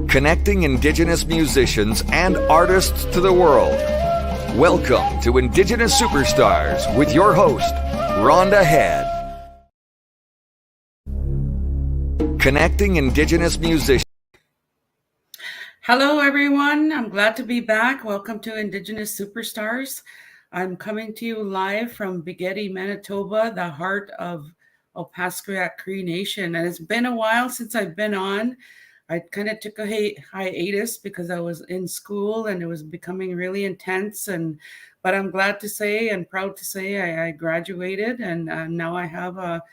connecting Indigenous musicians and artists to the world. Welcome to Indigenous Superstars with your host, Rhonda Head. Connecting Indigenous musicians. Hello, everyone. I'm glad to be back. Welcome to Indigenous Superstars. I'm coming to you live from Bigetti, Manitoba, the heart of Opaskwayak Cree Nation. And it's been a while since I've been on. I kind of took a hiatus because I was in school and it was becoming really intense. But I'm glad to say and proud to say I graduated, and now I have a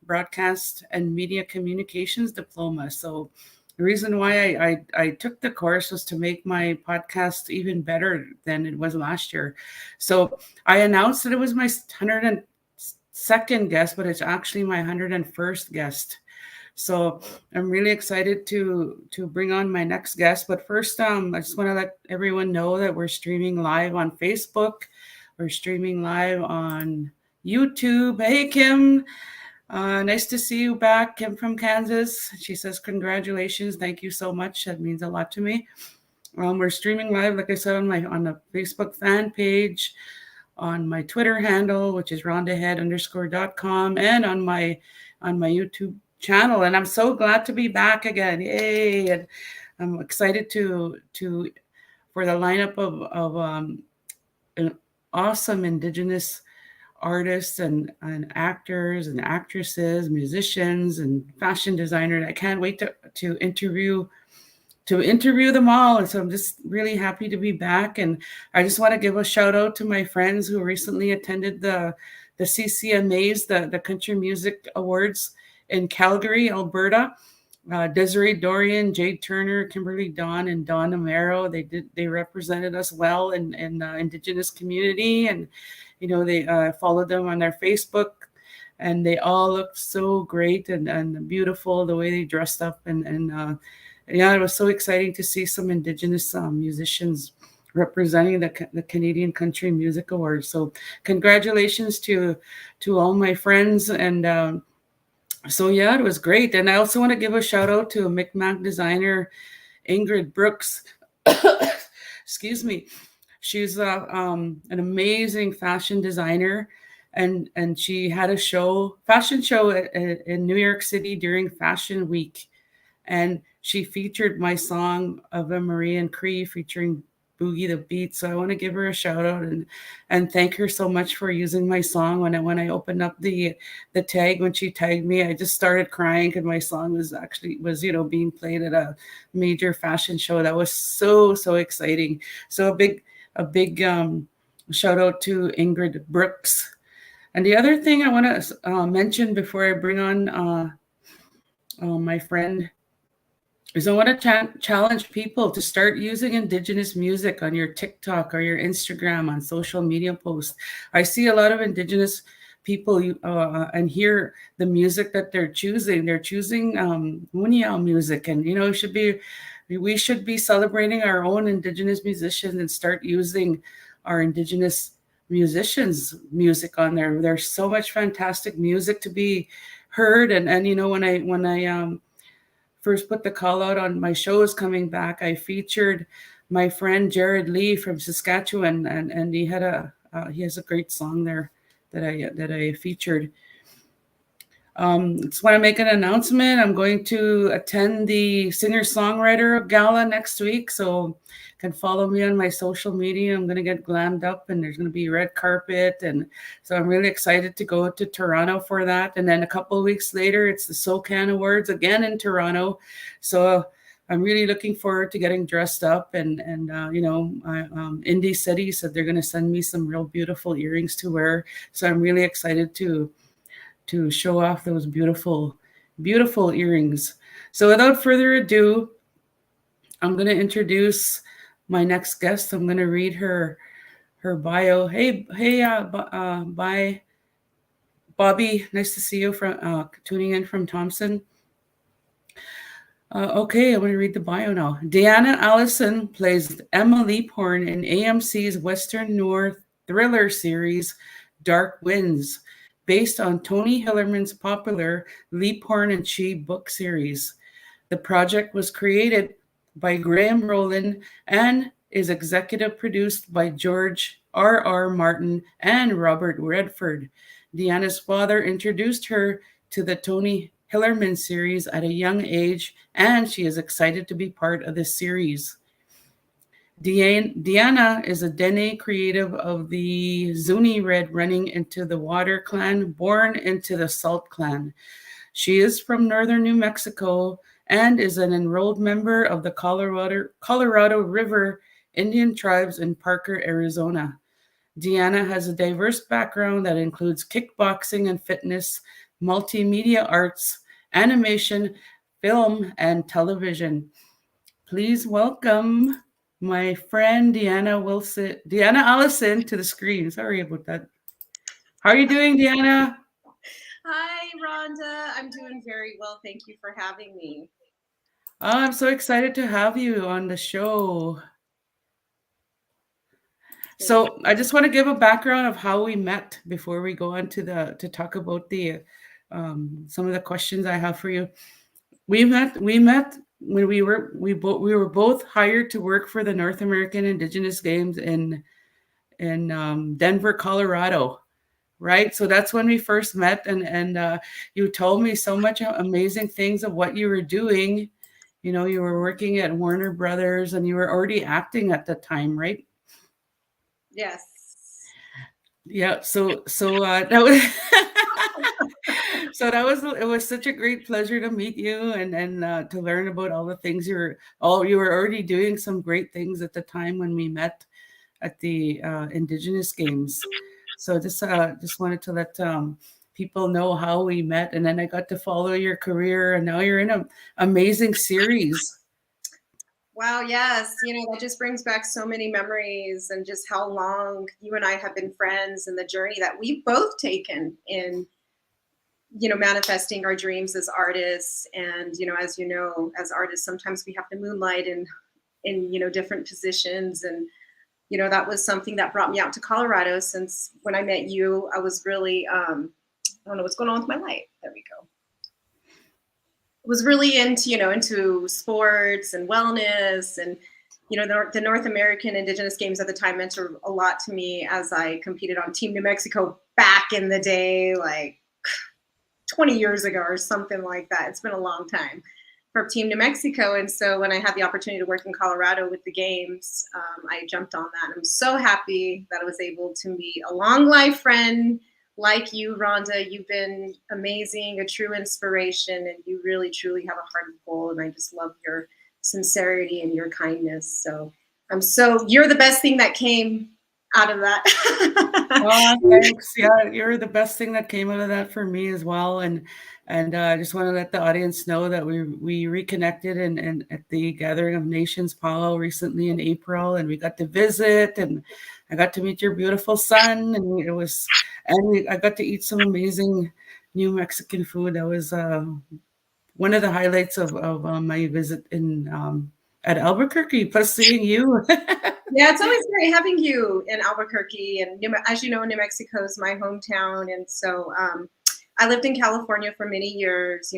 broadcast and media communications diploma. So the reason why I took the course was to make my podcast even better than it was last year. So I announced that it was my 102nd guest, but it's actually my 101st guest. So I'm really excited to bring on my next guest. But first, I just want to let everyone know that we're streaming live on Facebook. We're streaming live on YouTube. Hey, Kim. Nice to see you back, Kim from Kansas. She says, congratulations. Thank you so much. That means a lot to me. We're streaming live, like I said, on the Facebook fan page, on my Twitter handle, which is rondahead_.com, and on my YouTube channel. And I'm so glad to be back again. Yay. And I'm excited for the lineup of an awesome Indigenous artists and actors and actresses, musicians and fashion designers. I can't wait to interview them all. And so I'm just really happy to be back. And I just want to give a shout out to my friends who recently attended the CCMAs, the Country Music Awards in Calgary, Alberta. Desiree Dorian, Jade Turner, Kimberly Dawn, and Dawn Amaro. They represented us well in the Indigenous community, and they followed them on their Facebook, and they all looked so great and beautiful the way they dressed up, and it was so exciting to see some Indigenous musicians representing the Canadian Country Music Awards. So congratulations to all my friends, and so yeah, it was great. And I also want to give a shout out to Micmac designer Ingrid Brooks. Excuse me. She's an amazing fashion designer, and she had a fashion show in New York City during Fashion Week, and she featured my song Ave Maria and Cree featuring Boogie the Beat. So I want to give her a shout out and thank her so much for using my song. When I opened up the tag, when she tagged me, I just started crying because my song was being played at a major fashion show. That was so exciting. So a big shout out to Ingrid Brooks. And the other thing I want to mention before I bring on my friend is I want to challenge people to start using Indigenous music on your TikTok or your Instagram, on social media posts. I see a lot of Indigenous people and hear the music that they're choosing. They're choosing Munyao music, and we should be celebrating our own Indigenous musicians and start using our Indigenous musicians' music on there. There's so much fantastic music to be heard, and when I first put the call out on my shows coming back, I featured my friend Jared Lee from Saskatchewan, and he has a great song there that I featured. Just want to make an announcement. I'm going to attend the singer-songwriter gala next week, so you can follow me on my social media. I'm going to get glammed up, and there's going to be red carpet, and so I'm really excited to go to Toronto for that. And then a couple of weeks later, it's the SOCAN Awards again in Toronto. So I'm really looking forward to getting dressed up, and Indie City said they're going to send me some real beautiful earrings to wear. So I'm really excited to show off those beautiful earrings. So without further ado, I'm going to introduce my next guest. I'm going to read her bio. Hey, bye, Bobby. Nice to see you from tuning in from Thompson. Okay, I'm going to read the bio now. Deanna Allison plays Emma Leaphorn in AMC's Western Noir thriller series Dark Winds, based on Tony Hillerman's popular Leaphorn and She book series. The project was created by Graham Rowland and is executive produced by George R. Martin and Robert Redford. Deanna's father introduced her to the Tony Hillerman series at a young age, and she is excited to be part of this series. Deanna is a Dene creative of the Zuni Red running into the Water clan, born into the Salt clan. She is from northern New Mexico and is an enrolled member of the Colorado River Indian tribes in Parker, Arizona. Deanna has a diverse background that includes kickboxing and fitness, multimedia arts, animation, film, and television. Please welcome my friend Deanna Allison to the screen. Sorry about that. How are you doing, Deanna? Hi, Rhonda. I'm doing very well. Thank you for having me. Oh, I'm so excited to have you on the show. So I just want to give a background of how we met before we go on to talk about the some of the questions I have for you. We met when we were both hired to work for the North American Indigenous Games in Denver, Colorado. Right, so that's when we first met, and you told me so much amazing things of what you were doing. You know, you were working at Warner Brothers, and you were already acting at the time, right? Yes. Yeah. So that was so that was it was such a great pleasure to meet you and to learn about all the things you were already doing some great things at the time when we met at the Indigenous Games. So just wanted to let people know how we met, and then I got to follow your career, and now you're in an amazing series. Wow, yes. That just brings back so many memories and just how long you and I have been friends and the journey that we've both taken in, manifesting our dreams as artists. And, as you know, as artists, sometimes we have to moonlight in different positions. And, that was something that brought me out to Colorado, since when I met you, I was really, I don't know what's going on with my light. There we go. Was really into sports and wellness, and the North American Indigenous Games at the time meant a lot to me, as I competed on Team New Mexico back in the day, like 20 years ago or something like that. It's been a long time for Team New Mexico. And so when I had the opportunity to work in Colorado with the games, I jumped on that. I'm so happy that I was able to meet a long life friend like you, Rhonda. You've been amazing, a true inspiration, and you really, truly have a heart of gold. And I just love your sincerity and your kindness. So you're the best thing that came out of that. Oh, thanks. Yeah, you're the best thing that came out of that for me as well. And I just want to let the audience know that we reconnected and at the Gathering of Nations Powwow recently in April, and we got to visit, and I got to meet your beautiful son, and I got to eat some amazing New Mexican food. That was one of the highlights of my visit in at Albuquerque. Plus seeing you. Yeah, it's always great having you in Albuquerque, and as you know, New Mexico is my hometown, and so I lived in California for many years.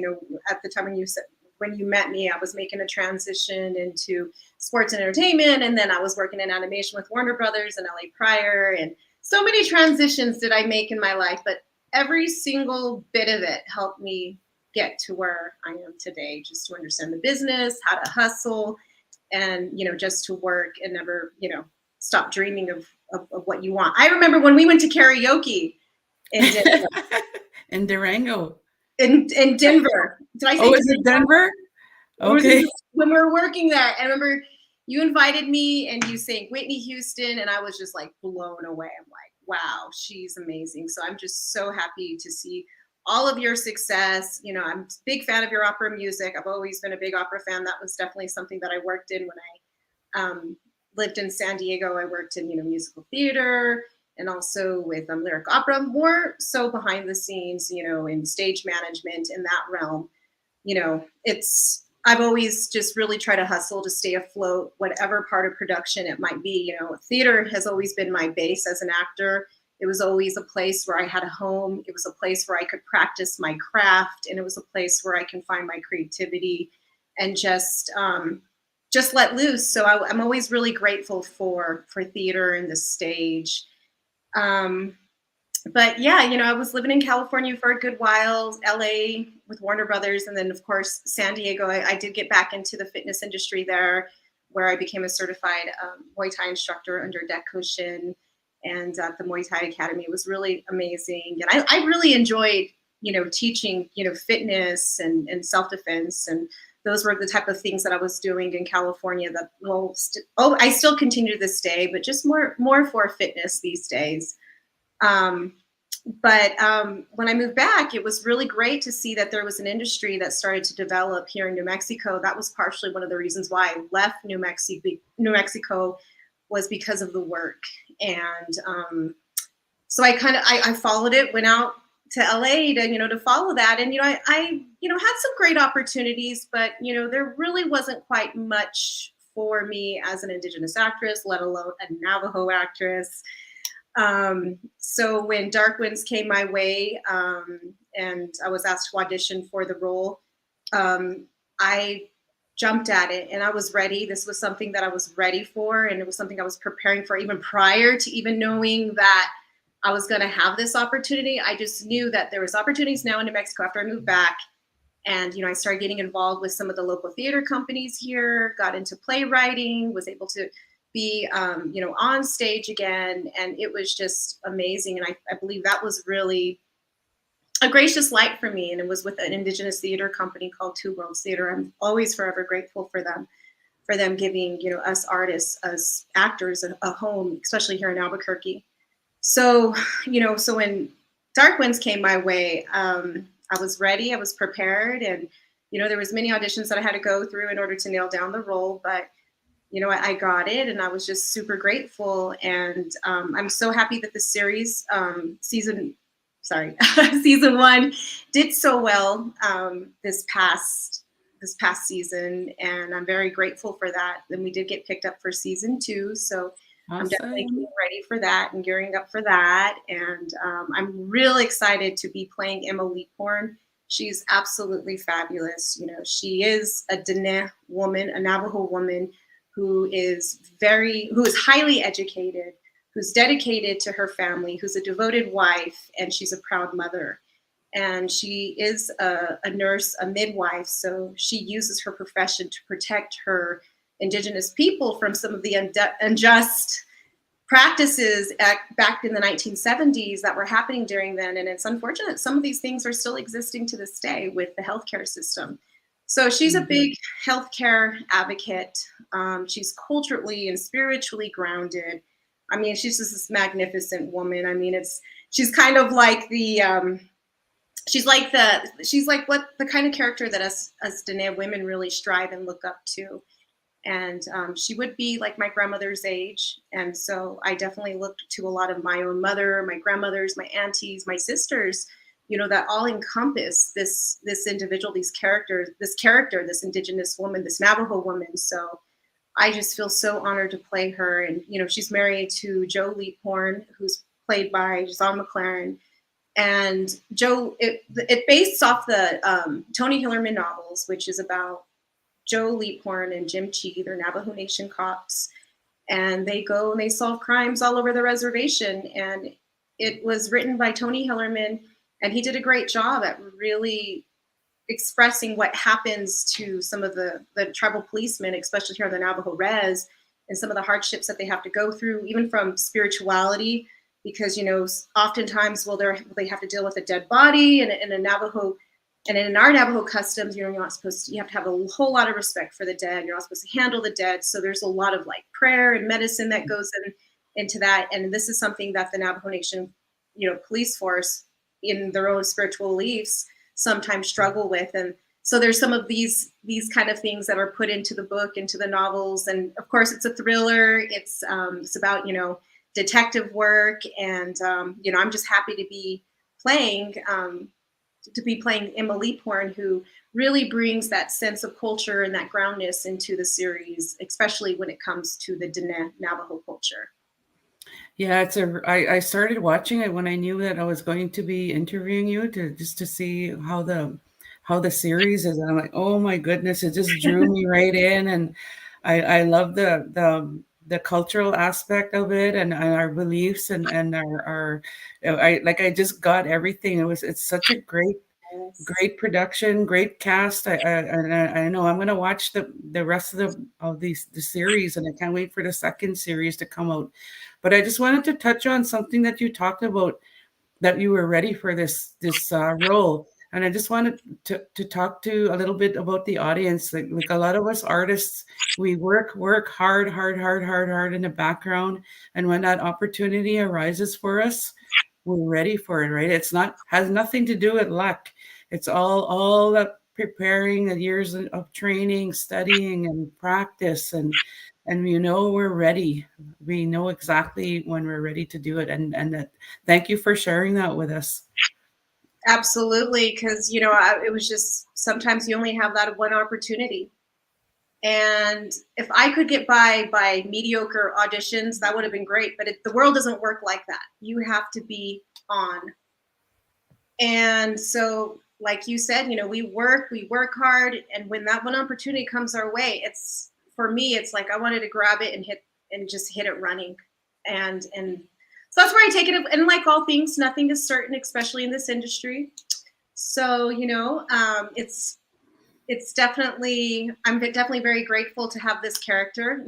At the time when you met me, I was making a transition into sports and entertainment, and then I was working in animation with Warner Brothers and LA Prior, and so many transitions did I make in my life, but every single bit of it helped me get to where I am today, just to understand the business, how to hustle, and just to work and never stop dreaming of what you want. I remember when we went to karaoke in Denver. In Durango. In Denver. Did I say is it Denver? Okay. When we were working there, I remember you invited me and you sang Whitney Houston, and I was just like blown away. I'm like, wow, she's amazing. So I'm just so happy to see all of your success. I'm a big fan of your opera music. I've always been a big opera fan. That was definitely something that I worked in when I lived in San Diego. I worked in, musical theater and also with lyric opera, more so behind the scenes, in stage management in that realm. I've always just really tried to hustle to stay afloat, whatever part of production it might be. Theater has always been my base as an actor. It was always a place where I had a home. It was a place where I could practice my craft, and it was a place where I can find my creativity and just just let loose. So I'm always really grateful for theater and the stage. But yeah, I was living in California for a good while, LA with Warner Brothers, and then of course San Diego. I did get back into the fitness industry there, where I became a certified Muay Thai instructor under Dek Koshin, and at the Muay Thai Academy. It was really amazing, and I really enjoyed teaching fitness and self-defense, and those were the type of things that I was doing in California that I still continue to this day, but just more for fitness these days. But when I moved back, it was really great to see that there was an industry that started to develop here in New Mexico. That was partially one of the reasons why I left New Mexico was because of the work. And so I followed it, went out to LA to follow that. And, I had some great opportunities, but, there really wasn't quite much for me as an Indigenous actress, let alone a Navajo actress. So when Dark Winds came my way, and I was asked to audition for the role, I jumped at it and I was ready. This was something that I was ready for, and it was something I was preparing for even prior to even knowing that I was going to have this opportunity. I just knew that there was opportunities now in New Mexico after I moved back. And, I started getting involved with some of the local theater companies here, got into playwriting, was able to be, on stage again. And it was just amazing. And I believe that was really a gracious light for me. And it was with an Indigenous theater company called Two Worlds Theater. I'm always forever grateful for them giving, us artists, us actors a home, especially here in Albuquerque. So, so when Dark Winds came my way, I was ready, I was prepared, and, there was many auditions that I had to go through in order to nail down the role, but, I got it, and I was just super grateful. And I'm so happy that the series, season 1 did so well this past season, and I'm very grateful for that. And we did get picked up for season 2, so awesome. I'm definitely getting ready for that and gearing up for that. And I'm really excited to be playing Emma Leaphorn. She's absolutely fabulous. She is a Diné woman, a Navajo woman who is highly educated, who's dedicated to her family, who's a devoted wife, and she's a proud mother. And she is a nurse, a midwife, so she uses her profession to protect her Indigenous people from some of the unjust practices back in the 1970s that were happening during then. And it's unfortunate some of these things are still existing to this day with the healthcare system. So she's a big healthcare advocate. She's culturally and spiritually grounded. I mean, she's just this magnificent woman. I mean, she's kind of like she's like what the kind of character that us Diné women really strive and look up to. And she would be like my grandmother's age. And so I definitely looked to a lot of my own mother, my grandmothers, my aunties, my sisters, that all encompass this individual, this character, this Indigenous woman, this Navajo woman. So I just feel so honored to play her. And, she's married to Joe Leaphorn, who's played by John McLaren. And Joe, it based off the Tony Hillerman novels, which is about Joe Leaphorn and Jim Chee. They're Navajo Nation cops, and they go and they solve crimes all over the reservation. And it was written by Tony Hillerman, and he did a great job at really expressing what happens to some of the tribal policemen, especially here on the Navajo res, and some of the hardships that they have to go through, even from spirituality, because, oftentimes, they have to deal with a dead body and a Navajo. And in our Navajo customs, you're not supposed to, you have to have a whole lot of respect for the dead. You're not supposed to handle the dead. So there's a lot of prayer and medicine that goes into that. And this is something that the Navajo Nation, police force in their own spiritual beliefs sometimes struggle with. And so there's some of these kind of things that are put into the book, into the novels. And of course it's a thriller. It's about, detective work. And, I'm just happy to be playing Emma Leaphorn, who really brings that sense of culture and that groundness into the series, especially when it comes to the Diné Navajo culture. Yeah, I started watching it when I knew that I was going to be interviewing you to see how the series is. And I'm like, oh my goodness, it just drew me right in. And I love the cultural aspect of it, and our beliefs, and our I just got everything. It's such a Yes. great production, great cast. I know I'm gonna watch the rest of the series, and I can't wait for the second series to come out. But I just wanted to touch on something that you talked about, that you were ready for this role. And I just wanted to talk to a little bit about the audience. Like a lot of us artists, we work hard in the background, and when that opportunity arises for us, we're ready for it, right? It's not has nothing to do with luck. It's all that preparing, the years of training, studying, and practice, and we're ready. We know exactly when we're ready to do it, and that, thank you for sharing that with us. Absolutely, because it was just sometimes you only have that one opportunity. And if I could get by mediocre auditions, that would have been great. But the world doesn't work like that. You have to be on. And so, like you said, we work hard, and when that one opportunity comes our way, it's for me, it's like I wanted to grab it and just hit it running, and so that's where I take it. And like all things, nothing is certain, especially in this industry. So it's definitely I'm definitely very grateful to have this character.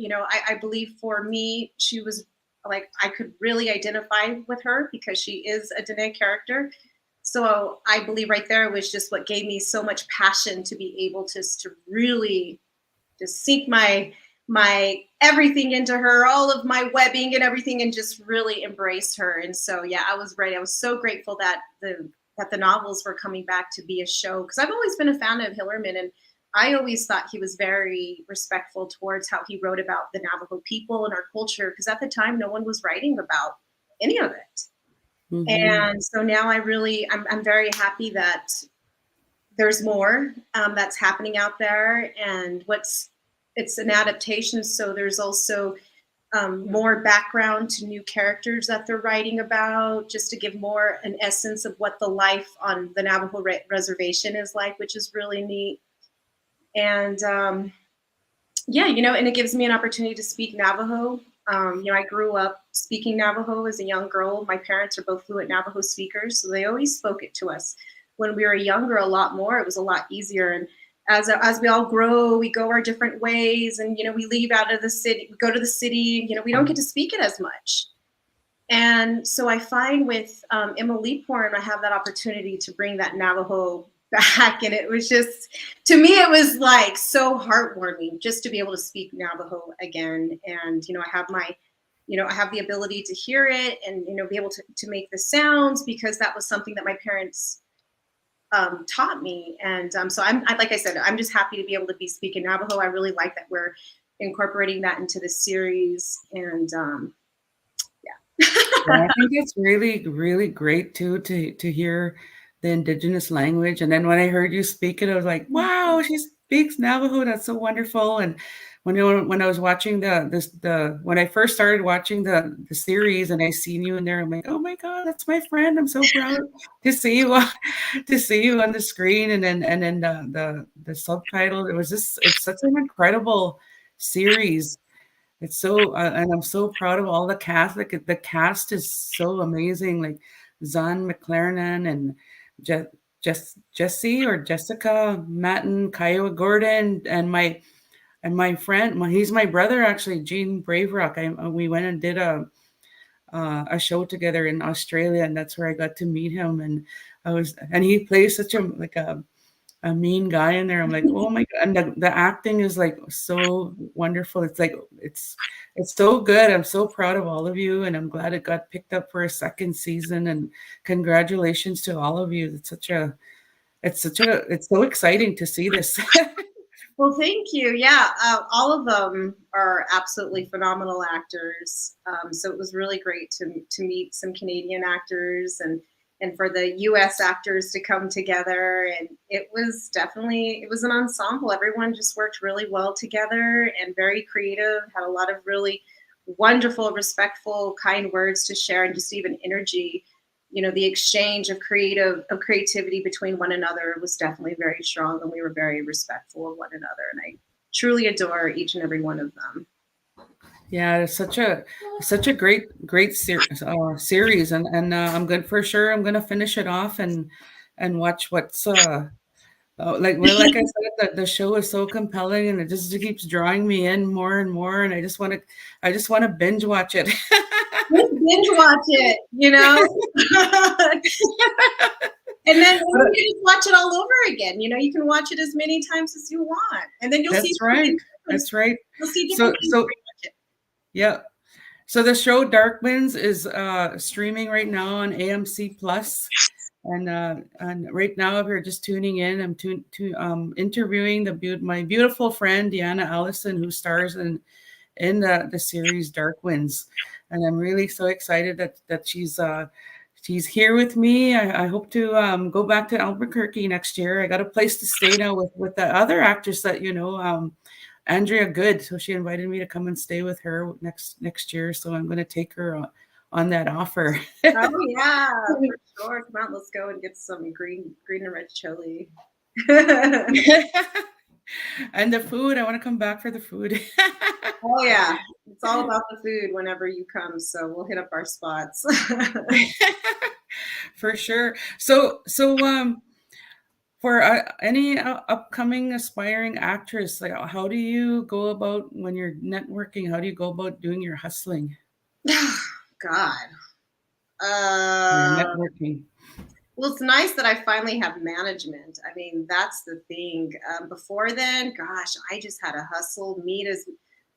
I believe for me, she was like I could really identify with her because she is a Dene character. So I believe right there was just what gave me so much passion to be able to really just sink my everything into her, all of my webbing and everything, and just really embrace her. And so yeah, I was ready. I was so grateful that the novels were coming back to be a show, because I've always been a fan of Hillerman, and I always thought he was very respectful towards how he wrote about the Navajo people and our culture, because at the time no one was writing about any of it. Mm-hmm. And so now I'm very happy that there's more that's happening out there, and it's an adaptation. So there's also more background to new characters that they're writing about, just to give more an essence of what the life on the Navajo reservation is like, which is really neat. And yeah, and it gives me an opportunity to speak Navajo. I grew up speaking Navajo as a young girl. My parents are both fluent Navajo speakers, so they always spoke it to us. When we were younger, a lot more, it was a lot easier. And as we all grow, we go our different ways, and we leave out of the city, we go to the city, we don't get to speak it as much. And so I find with Emily Porn, I have that opportunity to bring that Navajo back, and it was just, to me, it was like so heartwarming just to be able to speak Navajo again. And I have the ability to hear it, and be able to make the sounds, because that was something that my parents taught me. And so like I said, I'm just happy to be able to be speaking Navajo. I really like that we're incorporating that into the series. And yeah. I think it's really, really great too to hear the Indigenous language. And then when I heard you speak it, I was like, wow, she speaks Navajo. That's so wonderful. And when I was watching when I first started watching the series, and I seen you in there, I'm like, oh my God, that's my friend. I'm so proud to see you on the screen, and then the subtitle. It's such an incredible series. It's so, and I'm so proud of all the cast. Like the cast is so amazing. Like Zahn McLaren, and Jesse or Jessica Matten, Kiowa Gordon, and my friend. He's my brother actually, Gene Braverock. We went and did a show together in Australia, and that's where I got to meet him. And he plays such a mean guy in there. I'm like, oh my God. And the acting is like so wonderful. It's like, it's so good. I'm so proud of all of you. And I'm glad it got picked up for a second season, and congratulations to all of you. It's so exciting to see this. Well, thank you. Yeah, all of them are absolutely phenomenal actors. So it was really great to meet some Canadian actors, and for the U.S. actors to come together. And it was an ensemble. Everyone just worked really well together, and very creative, had a lot of really wonderful, respectful, kind words to share, and just even energy. The exchange of creativity between one another was definitely very strong, and we were very respectful of one another. And truly adore each and every one of them. Yeah, it's such a great series, and I'm good for sure. I'm gonna finish it off and watch what's like I said, the show is so compelling, and it just keeps drawing me in more and more, and I just want to binge watch it. Just binge watch it, you know. And then you can just watch it all over again. You know, you can watch it as many times as you want, and then you'll see. That's right. That's right. You'll see different things. Yeah. So the show Dark Winds is streaming right now on AMC Plus, and right now, if you're just tuning in, I'm interviewing my beautiful friend Deanna Allison, who stars in the series Dark Winds, and I'm really so excited that she's here with me. I hope to go back to Albuquerque next year. I got a place to stay now with the other actress that you know. Andrea Good, so she invited me to come and stay with her next year. So I'm going to take her on that offer. Oh yeah, for sure. Come on, let's go and get some green and red chili. And the food, I want to come back for the food. Oh yeah, it's all about the food whenever you come. So we'll hit up our spots. For sure. So for any upcoming aspiring actress, like how do you go about when you're networking? How do you go about doing your hustling? God. Networking. Well, it's nice that I finally have management. I mean, that's the thing. Before then, gosh, I just had to hustle,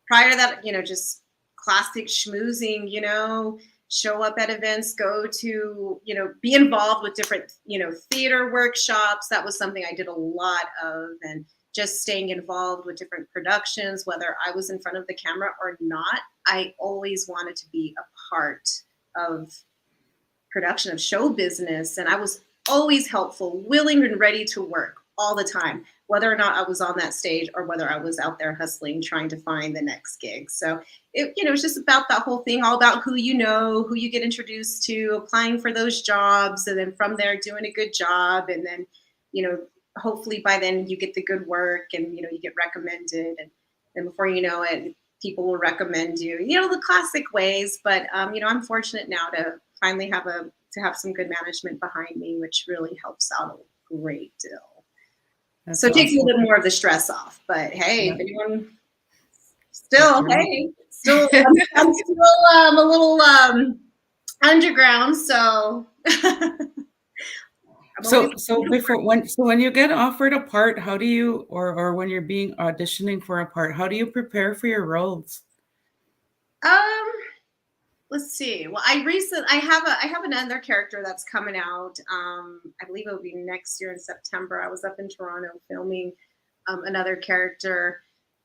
prior to that, you know, just classic schmoozing, you know, show up at events, go to, you know, be involved with different, you know, theater workshops. That was something I did a lot of, and just staying involved with different productions, whether I was in front of the camera or not. I always wanted to be a part of production of show business, and I was always helpful, willing and ready to work all the time, whether or not I was on that stage or whether I was out there hustling, trying to find the next gig. So it, you know, it's just about that whole thing, all about who you know, who you get introduced to, applying for those jobs, and then from there doing a good job, and then, you know, hopefully by then you get the good work, and you know, you get recommended, and then before you know it, people will recommend you, you know, the classic ways. But you know, I'm fortunate now to finally have some good management behind me, which really helps out a great deal. That's so it takes a little bit more of the stress off. But hey, if anyone still, hey, still I'm still a little underground, so when you get offered a part, how do you, or when you're being auditioning for a part, how do you prepare for your roles? Let's see. Well, I have another character that's coming out. I believe it will be next year in September. I was up in Toronto filming another character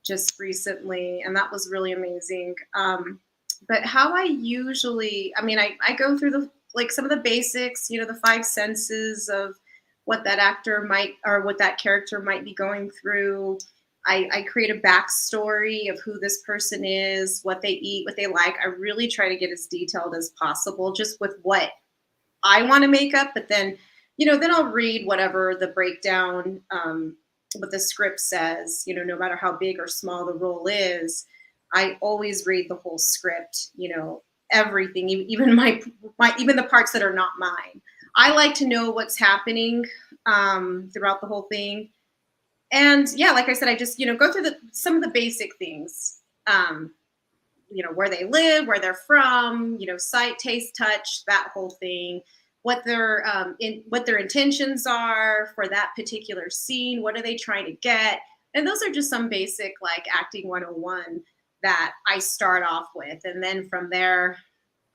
just recently, and that was really amazing. But how I usually, I mean, I go through some of the basics, you know, the 5 senses of what that actor might, or what that character might be going through. I create a backstory of who this person is, what they eat, what they like. I really try to get as detailed as possible, just with what I want to make up. But then, you know, then I'll read whatever the breakdown, what the script says, you know, no matter how big or small the role is. I always read the whole script, you know, everything, even even the parts that are not mine. I like to know what's happening throughout the whole thing. And yeah, like I said, I just, you know, go through some of the basic things, you know, where they live, where they're from, you know, sight, taste, touch, that whole thing, what their intentions are for that particular scene. What are they trying to get? And those are just some basic, like, acting 101 that I start off with. And then from there,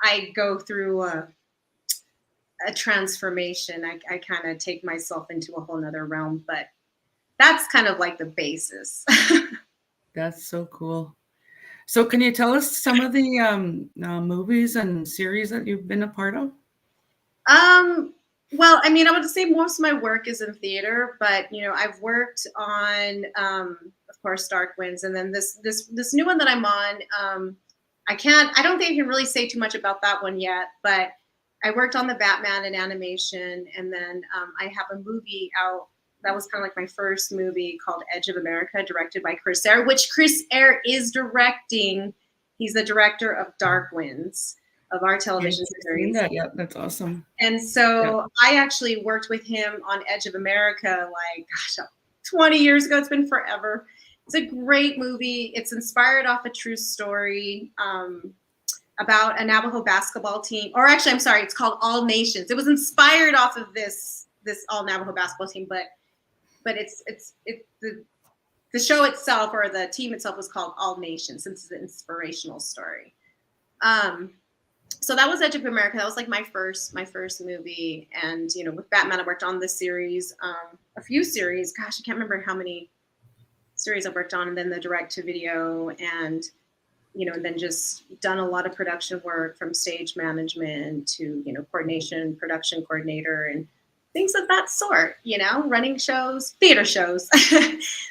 I go through a transformation. I kind of take myself into a whole nother realm, but that's kind of like the basis. That's so cool. So can you tell us some of the movies and series that you've been a part of? Well, I mean, I would say most of my work is in theater, but you know, I've worked on, of course, Dark Winds, and then this new one that I'm on. I don't think I can really say too much about that one yet, but I worked on the Batman in animation, and then I have a movie out that was kind of like my first movie called Edge of America, directed by Chris Eyre, which Chris Eyre is directing. He's the director of Dark Winds, of our television series. Yeah, that's awesome. And so I actually worked with him on Edge of America, like, gosh, 20 years ago. It's been forever. It's a great movie. It's inspired off a true story about a Navajo basketball team. Or actually, I'm sorry, it's called All Nations. It was inspired off of this all Navajo basketball team, but it's the show itself, or the team itself, was called All Nations, since it's an inspirational story. So that was Edge of America. That was like my first movie. And, you know, with Batman, I worked on this series, a few series. Gosh, I can't remember how many series I worked on. And then the direct to video, and, you know, and then just done a lot of production work, from stage management to, you know, coordination, production coordinator, and things of that sort, you know, running shows, theater shows.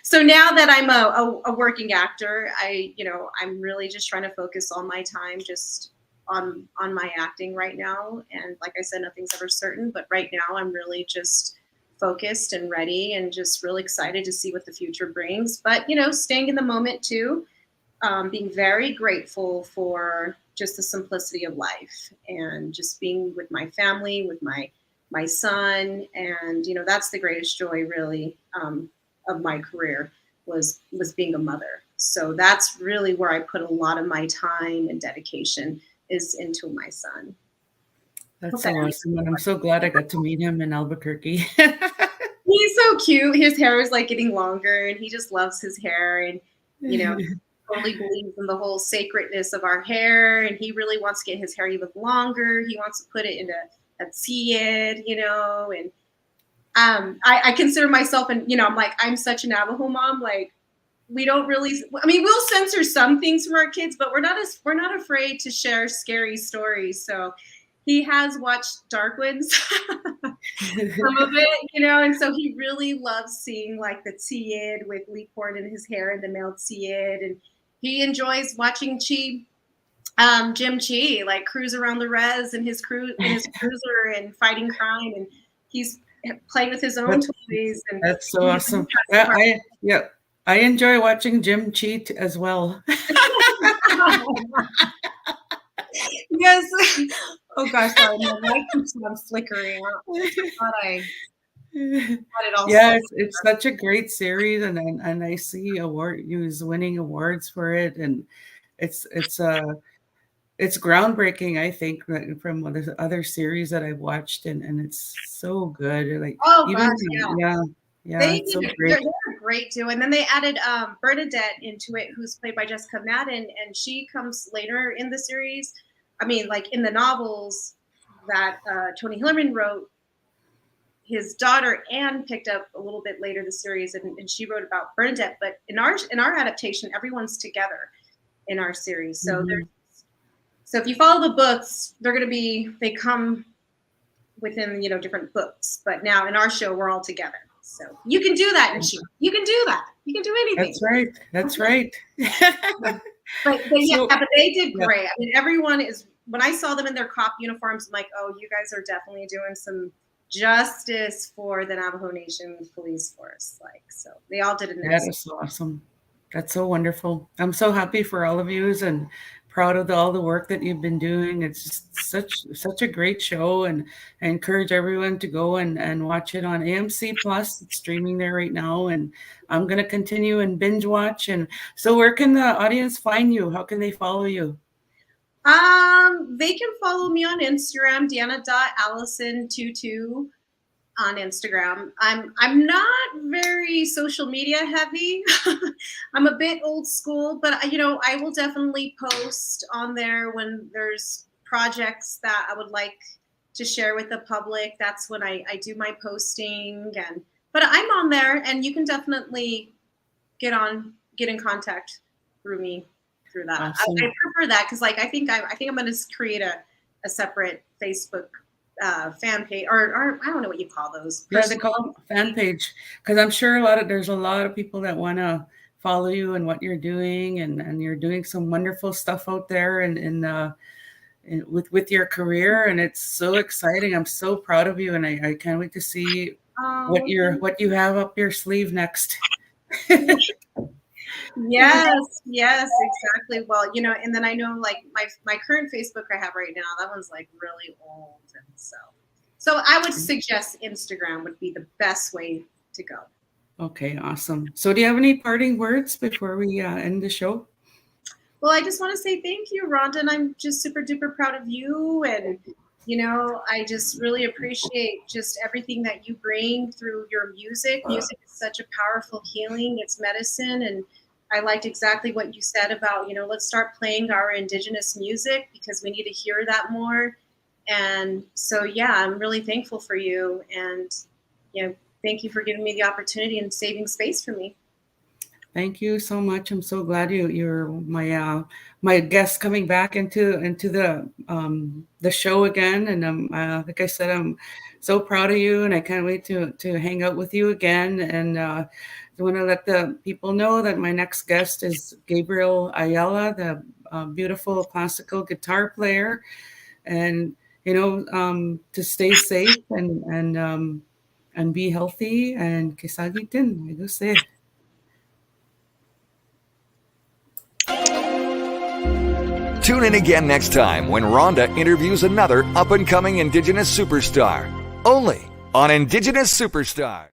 So now that I'm a working actor, I'm really just trying to focus all my time just on my acting right now. And like I said, nothing's ever certain, but right now I'm really just focused and ready, and just really excited to see what the future brings. But, you know, staying in the moment too, being very grateful for just the simplicity of life, and just being with my family, with my son. And, you know, that's the greatest joy really of my career was being a mother. So that's really where I put a lot of my time and dedication, is into my son. That's so awesome. And I'm so glad I got to meet him in Albuquerque. He's so cute. His hair is like getting longer, and he just loves his hair, and, you know, totally believes in the whole sacredness of our hair. And he really wants to get his hair even longer. He wants to put it into a tied, you know. And I consider myself, and, you know, I'm like, I'm such a Navajo mom. Like, we don't really, I mean, we'll censor some things from our kids, but we're not afraid to share scary stories. So he has watched Dark Winds, some of it, you know, and so he really loves seeing like the tied with leaf horn in his hair, and the male tied, and he enjoys watching Jim Chi, like, cruise around the res in his cruiser and fighting crime, and he's playing with his own toys. And that's so awesome. I enjoy watching Jim cheat as well. Yes. Oh gosh, sorry, my light keeps on flickering. I it's such a great series, and I see he's winning awards for it, and it's groundbreaking, I think, from other series that I've watched, and it's so good. Like, it's so great. They're great too. And then they added Bernadette into it, who's played by Jessica Madden, and she comes later in the series. I mean, like in the novels that Tony Hillerman wrote, his daughter Anne picked up a little bit later the series, and she wrote about Bernadette. But in our adaptation, everyone's together in our series. So so if you follow the books, they come within, you know, different books. But now in our show, we're all together. So you can do that, and you can do that. You can do anything. That's right. But they did great. I mean, everyone is. When I saw them in their cop uniforms, I'm like, oh, you guys are definitely doing some justice for the Navajo Nation police force. Like, so they all did an excellent. That is awesome. That's so wonderful. I'm so happy for all of you, and proud of all the work that you've been doing. It's just such a great show, and I encourage everyone to go and watch it on AMC Plus. It's streaming there right now, and I'm going to continue and binge watch. And so where can the audience find you? How can they follow you? They can follow me on Instagram, Deanna.Allison22 on Instagram. I'm not very social media heavy. I'm a bit old school, but, you know, I will definitely post on there when there's projects that I would like to share with the public. That's when I do my posting, but I'm on there, and you can definitely get in contact through me through that. Awesome. I prefer that, because, like, I think I'm going to create a separate Facebook fan page, or I don't know what you call those. Yeah, they call them fan page, because I'm sure there's a lot of people that want to follow you and what you're doing, and you're doing some wonderful stuff out there, and with your career, and it's so exciting. I'm so proud of you, and I can't wait to see Oh, what you have up your sleeve next. yes, exactly. Well, and then I know like my current Facebook I have right now, that one's like really old, and so I would suggest Instagram would be the best way to go. Okay, awesome. So do you have any parting words before we end the show? Well, I just want to say thank you, Rhonda, and I'm just super duper proud of you. And, I just really appreciate just everything that you bring through your music. Music is such a powerful healing, it's medicine. And I liked exactly what you said about, let's start playing our Indigenous music because we need to hear that more. And so, yeah, I'm really thankful for you. And, thank you for giving me the opportunity and saving space for me. Thank you so much. I'm so glad you're my guest coming back into the show again. And like I said, I'm so proud of you, and I can't wait to hang out with you again. And I want to let the people know that my next guest is Gabriel Ayala, the beautiful classical guitar player, and to stay safe and be healthy and kisagitin. I go say. Tune in again next time when Rhonda interviews another up-and-coming Indigenous superstar. Only on Indigenous Superstar.